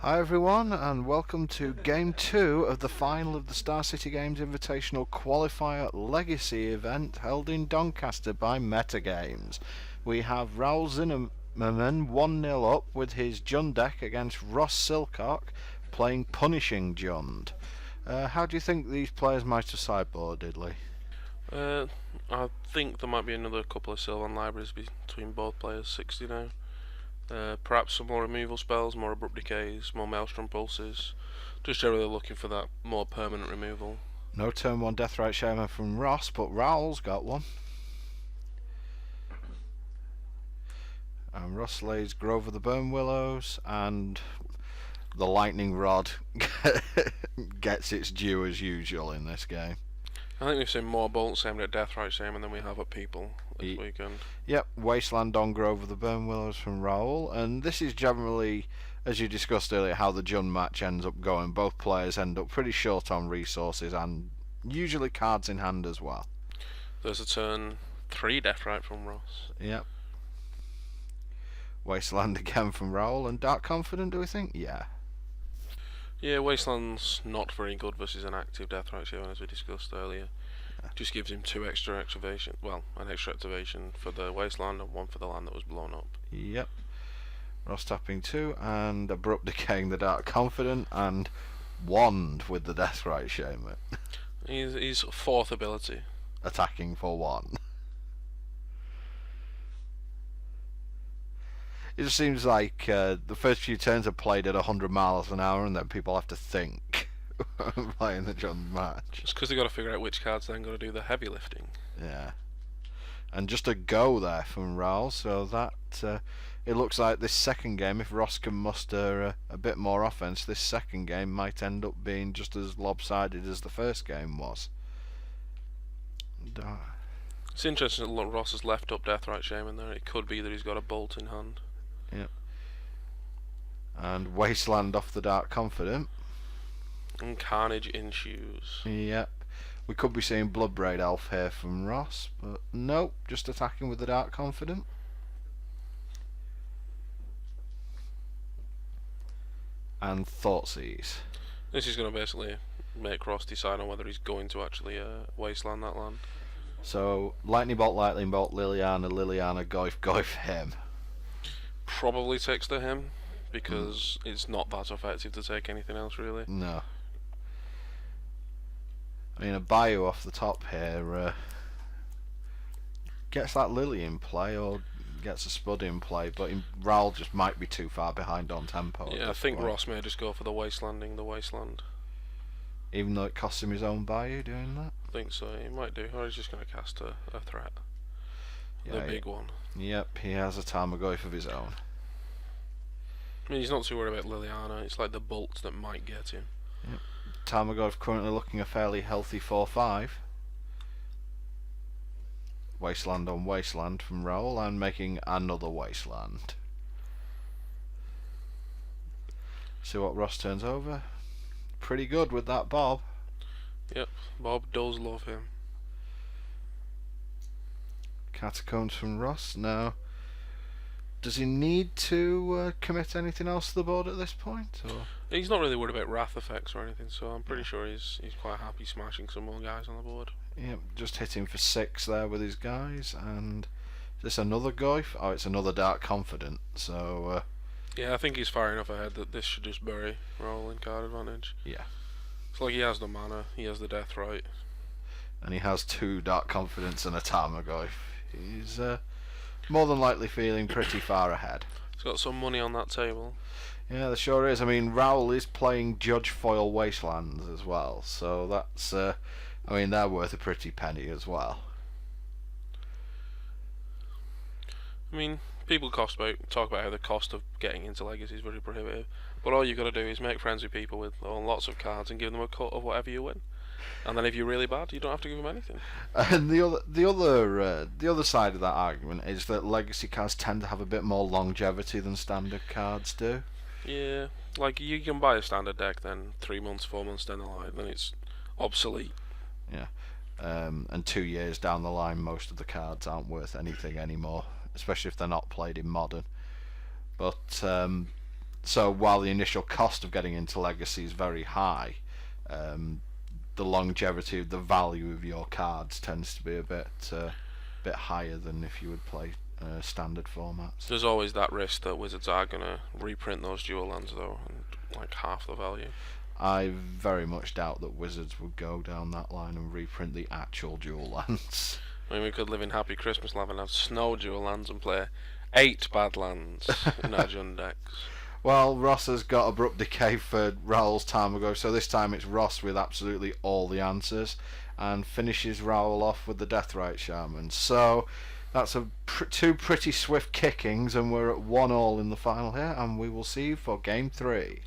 Hi everyone, and welcome to Game 2 of the final of the Star City Games Invitational Qualifier Legacy event held in Doncaster by Metagames. We have Raoul Zimmerman 1-0 up with his Jund deck against Ross Silcock playing Punishing Jund. How do you think these players might have sideboarded, Lee? I think there might be another couple of Sylvan libraries between both players, 60 now. Perhaps some more removal spells, more abrupt decays, more maelstrom pulses. Just generally looking for that more permanent removal. No turn 1 Deathrite Shaman from Ross, but Raoul's got one. And Ross lays Grove of the Burn Willows, and the Lightning Rod gets its due as usual in this game. I think we've seen more bolts aimed at Deathrite Shaman than we have at people this weekend. Yep, Wasteland on Grove of the Burn Willows from Raoul, and this is generally, as you discussed earlier, how the Jund match ends up going. Both players end up pretty short on resources and usually cards in hand as well. There's a turn 3 Deathrite from Ross. Yep. Wasteland again from Raoul, and Dark Confident, do we think? Yeah. Yeah, Wasteland's not very good versus an active Deathrite Shaman, as we discussed earlier. Yeah. Just gives him 2 extra activation, well, an extra activation for the Wasteland and 1 for the land that was blown up. Yep. Ross tapping 2 and Abrupt Decaying the Dark Confident and Wand with the Deathrite Shaman. He's 4th ability. Attacking for 1. It just seems like the first few turns are played at 100 miles an hour and then people have to think playing the Jund match. It's because they've got to figure out which cards then got to do the heavy lifting. Yeah. And just a go there from Raoul, so that it looks like this second game, if Ross can muster a bit more offense, this second game might end up being just as lopsided as the first game was. It's interesting that Ross has left up Deathrite Shaman there. It could be that he's got a bolt in hand. Yep. And Wasteland off the Dark Confident. And Carnage in shoes. Yep. We could be seeing Bloodbraid Elf here from Ross, but nope, just attacking with the Dark Confident. And Thoughtseize. This is going to basically make Ross decide on whether he's going to actually Wasteland that land. So, Lightning Bolt, Liliana, Goyf, him. Probably takes the him, because it's not that effective to take anything else, really. No. I mean, a Bayou off the top here gets that Lily in play, or gets a Spud in play, but Raoul just might be too far behind on tempo. Yeah, I think Ross may just go for the Wasteland. Even though it costs him his own Bayou doing that? I think so, he might do, or he's just going to cast a threat. The big one. Yep, he has a Tarmogoyf of his own. I mean, he's not too worried about Liliana, it's like the bolts that might get him. Yep. Tarmogoyf currently looking a fairly healthy 4-5. Wasteland on Wasteland from Raoul and making another Wasteland. See what Ross turns over. Pretty good with that Bob. Yep, Bob does love him. Catacombs from Ross. Now, does he need to commit anything else to the board at this point? Or? He's not really worried about wrath effects or anything, so I'm pretty sure he's quite happy smashing some more guys on the board. Yep, just hitting for 6 there with his guys. And is this another Goyf? Oh, it's another Dark Confident. So yeah, I think he's far enough ahead that this should just bury Raoul in card advantage. Yeah. It's like he has the mana, he has the Deathrite. And he has 2 Dark Confidents and a Tarmogoyf. He's more than likely feeling pretty far ahead. He's got some money on that table. Yeah, there sure is. I mean, Raoul is playing Judge Foil Wastelands as well, so that's, I mean, they're worth a pretty penny as well. I mean, people talk about how the cost of getting into Legacy is very prohibitive, but all you got to do is make friends with people with lots of cards and give them a cut of whatever you win. And then if you're really bad, you don't have to give them anything. And the other side of that argument is that Legacy cards tend to have a bit more longevity than standard cards do. Yeah, like you can buy a standard deck, then 3 months, 4 months down the line, then it's obsolete. Yeah, and 2 years down the line, most of the cards aren't worth anything anymore, especially if they're not played in Modern. But So while the initial cost of getting into Legacy is very high, the longevity of the value of your cards tends to be a bit higher than if you would play standard formats. There's always that risk that Wizards are going to reprint those dual lands though, and like half the value. I very much doubt that Wizards would go down that line and reprint the actual dual lands. I mean, we could live in Happy Christmas Land and have snow dual lands and play 8 bad lands in our Jund decks. Well, Ross has got Abrupt Decay for Raoul's time ago, so this time it's Ross with absolutely all the answers, and finishes Raoul off with the Deathrite Shaman. So that's two pretty swift kickings, and we're at 1-1 in the final here, and we will see you for Game 3.